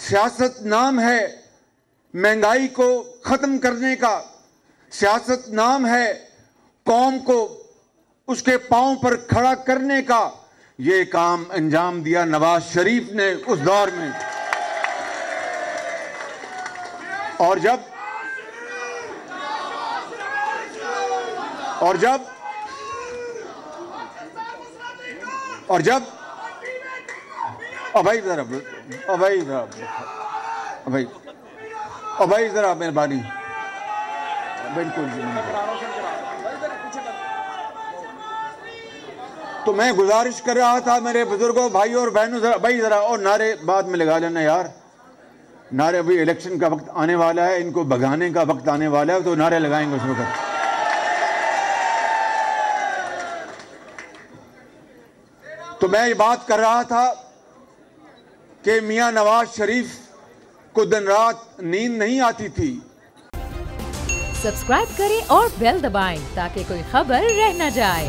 सियासत नाम है महंगाई को ख़त्म करने का, सियासत नाम है कौम को उसके पांव पर खड़ा करने का। ये काम अंजाम दिया नवाज शरीफ ने उस दौर में। और जब भाई जरा मेहरबानी, बिल्कुल। तो मैं गुजारिश कर रहा था मेरे बुजुर्गों, भाइयों और बहनों, भाई जरा और नारे बाद में लगा लेना यार। नारे, अभी इलेक्शन का वक्त आने वाला है, इनको भगाने का वक्त आने वाला है, तो नारे लगाएंगे उस वक्त। तो मैं ये बात कर रहा था कि मियां नवाज शरीफ को दिन रात नींद नहीं आती थी। सब्सक्राइब करें और बेल दबाएं ताकि कोई खबर रह न जाए।